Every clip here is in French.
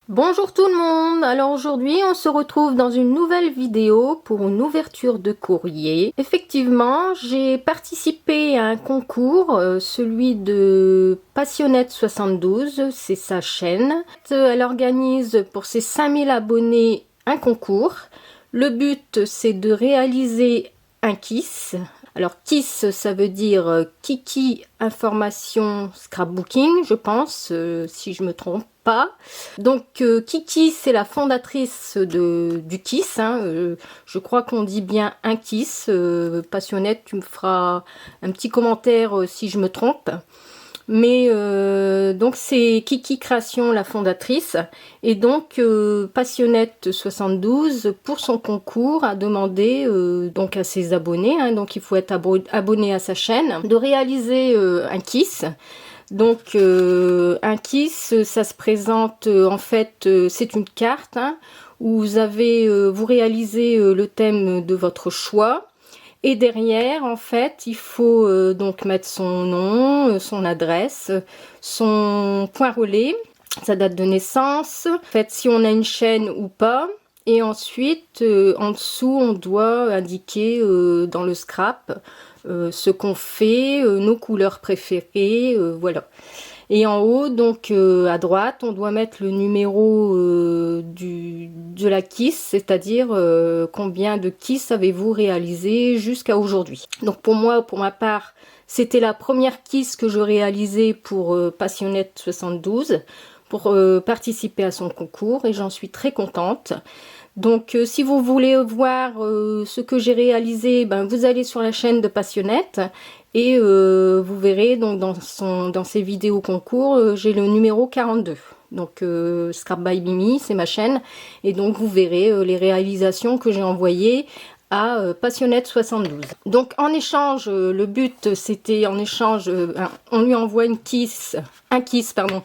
Bonjour tout le monde, alors aujourd'hui on se retrouve dans une nouvelle vidéo pour une ouverture de courrier. Effectivement, j'ai participé à un concours, celui de Passionnette72, c'est sa chaîne. Elle organise pour ses 5000 abonnés un concours. Le but c'est de réaliser un KISS. Alors KISS ça veut dire Kiki Information Scrapbooking, je pense, si je me trompe pas. Donc Kiki c'est la fondatrice du KISS, je crois qu'on dit bien un KISS. Passionnette, tu me feras un petit commentaire si je me trompe. Mais donc c'est Kiki Création la fondatrice, et donc Passionnette 72 pour son concours a demandé donc à ses abonnés, donc il faut être abonné à sa chaîne, de réaliser un KISS. Donc un KISS ça se présente en fait c'est une carte où vous réalisez le thème de votre choix. Et derrière, en fait, il faut donc mettre son nom, son adresse, son point relais, sa date de naissance, en fait, si on a une chaîne ou pas. Et ensuite, en dessous, on doit indiquer dans le scrap ce qu'on fait, nos couleurs préférées, voilà. Et en haut, donc à droite, on doit mettre le numéro de la KISS, c'est-à-dire combien de KISS avez-vous réalisé jusqu'à aujourd'hui. Donc pour moi, pour ma part, c'était la première KISS que je réalisais pour Passionnette 72, pour participer à son concours, et j'en suis très contente. Donc si vous voulez voir ce que j'ai réalisé, vous allez sur la chaîne de Passionnette. Et vous verrez donc dans ses vidéos concours, j'ai le numéro 42. Donc Scrap by Mimi, c'est ma chaîne. Et donc vous verrez les réalisations que j'ai envoyées à Passionnette 72. Donc en échange, le but c'était en échange, on lui envoie un KISS, pardon.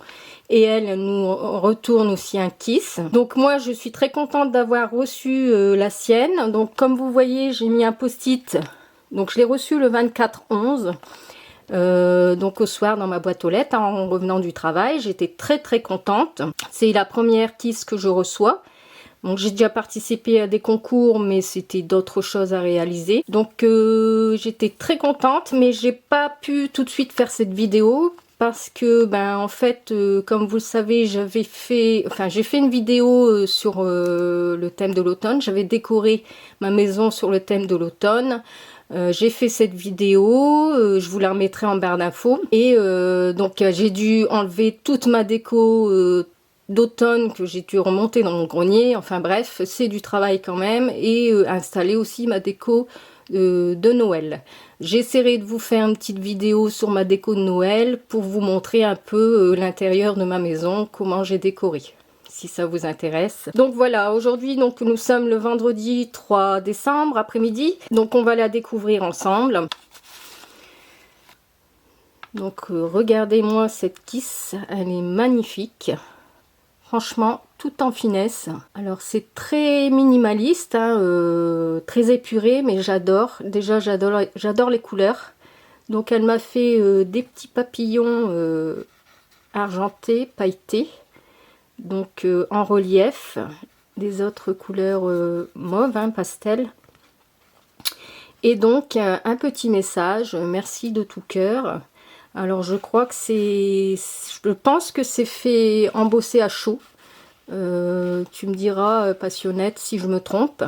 Et elle nous retourne aussi un KISS. Donc moi je suis très contente d'avoir reçu la sienne. Donc comme vous voyez, j'ai mis un post-it. Donc je l'ai reçu le 24/11, donc au soir dans ma boîte aux lettres, en revenant du travail. J'étais très contente. C'est la première KISS que je reçois. Donc j'ai déjà participé à des concours, mais c'était d'autres choses à réaliser. Donc j'étais très contente, mais j'ai pas pu tout de suite faire cette vidéo. Parce que, en fait, comme vous le savez, j'ai fait une vidéo sur le thème de l'automne. J'avais décoré ma maison sur le thème de l'automne. J'ai fait cette vidéo, je vous la remettrai en barre d'infos. Et donc j'ai dû enlever toute ma déco d'automne que j'ai dû remonter dans mon grenier. Enfin bref, c'est du travail quand même. Et installer aussi ma déco de Noël. J'essaierai de vous faire une petite vidéo sur ma déco de Noël pour vous montrer un peu l'intérieur de ma maison, comment j'ai décoré, si ça vous intéresse. Donc voilà, aujourd'hui donc nous sommes le vendredi 3 décembre après-midi, donc on va la découvrir ensemble. Donc regardez-moi cette KISS, elle est magnifique. Franchement, tout en finesse. Alors c'est très minimaliste, très épuré, mais j'adore. Déjà j'adore les couleurs. Donc elle m'a fait des petits papillons argentés, pailletés. Donc en relief. Des autres couleurs mauve, pastel. Et donc un petit message, merci de tout cœur. Alors je crois que je pense que c'est fait embosser à chaud. Tu me diras Passionnette si je me trompe.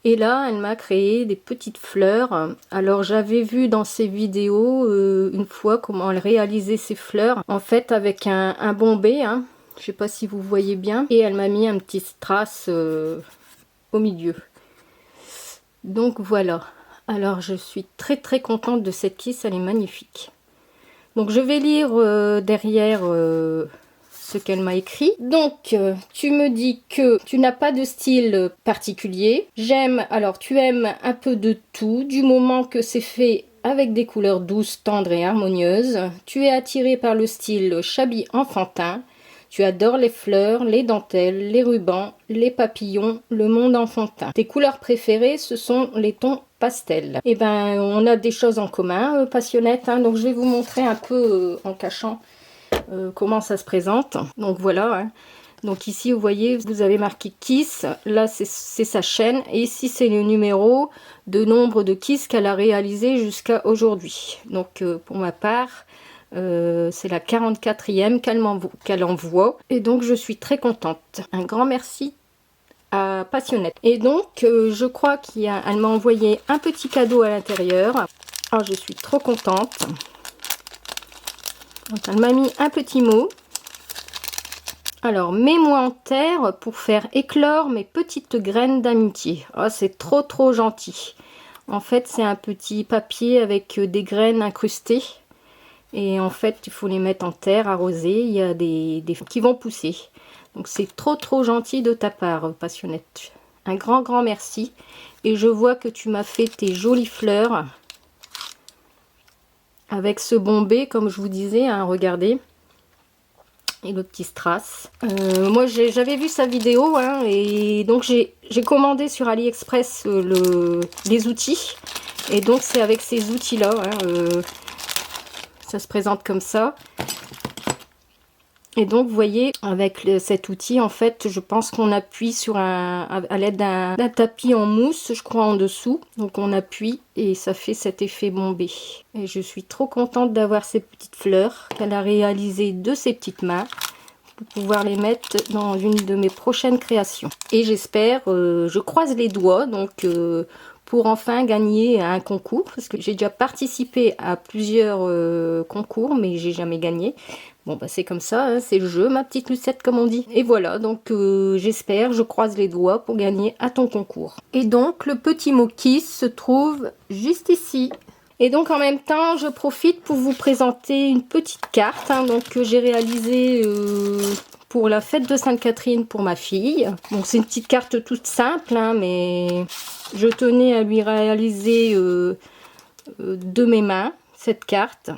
Et là elle m'a créé des petites fleurs. Alors j'avais vu dans ses vidéos une fois comment elle réalisait ses fleurs. En fait avec un bombé, je sais pas si vous voyez bien. Et elle m'a mis un petit strass au milieu. Donc voilà. Alors je suis très contente de cette KISS, elle est magnifique. Donc je vais lire derrière ce qu'elle m'a écrit. Donc tu me dis que tu n'as pas de style particulier. Alors tu aimes un peu de tout, du moment que c'est fait avec des couleurs douces, tendres et harmonieuses. Tu es attiré par le style shabby enfantin. Tu adores les fleurs, les dentelles, les rubans, les papillons, le monde enfantin. Tes couleurs préférées, ce sont les tons pastels. Et on a des choses en commun, Passionnette. Donc je vais vous montrer un peu en cachant comment ça se présente. Donc voilà. Donc ici vous voyez, vous avez marqué Kiss, là c'est sa chaîne, et ici c'est le numéro de nombre de Kiss qu'elle a réalisé jusqu'à aujourd'hui. Donc pour ma part, c'est la 44e qu'elle envoie, et donc je suis très contente. Un grand merci à Passionnette. Et donc je crois qu'elle m'a envoyé un petit cadeau à l'intérieur. Alors je suis trop contente. Donc elle m'a mis un petit mot. Alors, mets-moi en terre pour faire éclore mes petites graines d'amitié. Oh, c'est trop gentil. En fait, c'est un petit papier avec des graines incrustées. Et en fait, il faut les mettre en terre, arroser. Il y a des qui vont pousser. Donc, c'est trop gentil de ta part, Passionnette. Un grand merci. Et je vois que tu m'as fait tes jolies fleurs. Avec ce bombé, comme je vous disais, hein, regardez. Et le petit strass. Moi j'avais vu sa vidéo, hein, et donc j'ai commandé sur AliExpress les outils. Et donc c'est avec ces outils là, hein, ça se présente comme ça. Et donc vous voyez, avec cet outil, en fait, je pense qu'on appuie sur à l'aide d'un tapis en mousse, je crois, en dessous. Donc on appuie et ça fait cet effet bombé. Et je suis trop contente d'avoir ces petites fleurs qu'elle a réalisées de ses petites mains pour pouvoir les mettre dans une de mes prochaines créations. Et j'espère, je croise les doigts, donc pour enfin gagner un concours, parce que j'ai déjà participé à plusieurs concours, mais j'ai jamais gagné. Bon bah c'est comme ça, hein, c'est le jeu, ma petite Lucette comme on dit. Et voilà, donc j'espère, je croise les doigts pour gagner à ton concours. Et donc le petit mot Kiss se trouve juste ici. Et donc en même temps, je profite pour vous présenter une petite carte, hein, donc que j'ai réalisée pour la fête de Sainte-Catherine pour ma fille. Bon, c'est une petite carte toute simple, hein, mais je tenais à lui réaliser de mes mains cette carte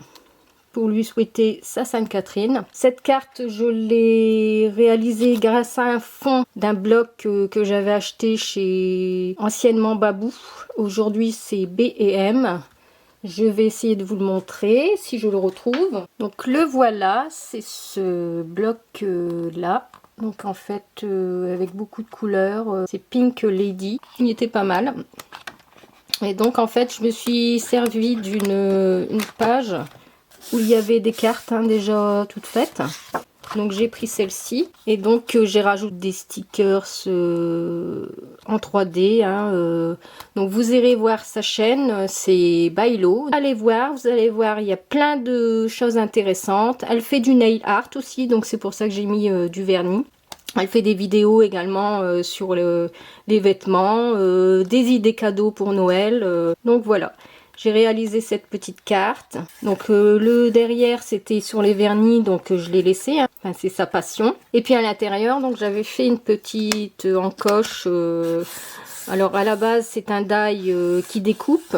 pour lui souhaiter sa Sainte-Catherine. Cette carte, je l'ai réalisée grâce à un fond d'un bloc que j'avais acheté chez anciennement Babou. Aujourd'hui, c'est B&M. Je vais essayer de vous le montrer si je le retrouve. Donc le voilà, c'est ce bloc là. Donc en fait avec beaucoup de couleurs, c'est Pink Lady. Il était pas mal. Et donc en fait je me suis servi d'une page où il y avait des cartes, hein, déjà toutes faites. Donc j'ai pris celle-ci et donc j'ai rajouté des stickers en 3D. Hein, donc vous irez voir sa chaîne, c'est Bailo. Allez voir, vous allez voir, il y a plein de choses intéressantes. Elle fait du nail art aussi, donc c'est pour ça que j'ai mis du vernis. Elle fait des vidéos également sur les vêtements, des idées cadeaux pour Noël. Donc voilà. J'ai réalisé cette petite carte. Donc le derrière c'était sur les vernis, donc je l'ai laissé. Hein. Enfin, c'est sa passion. Et puis à l'intérieur, donc j'avais fait une petite encoche. Alors à la base c'est un die qui découpe.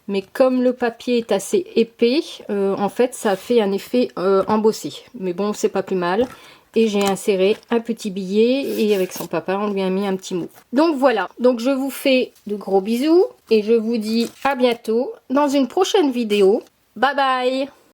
Mais comme le papier est assez épais, en fait ça fait un effet embossé. Mais bon, c'est pas plus mal. Et j'ai inséré un petit billet et avec son papa on lui a mis un petit mot. Donc voilà, donc je vous fais de gros bisous et je vous dis à bientôt dans une prochaine vidéo. Bye bye!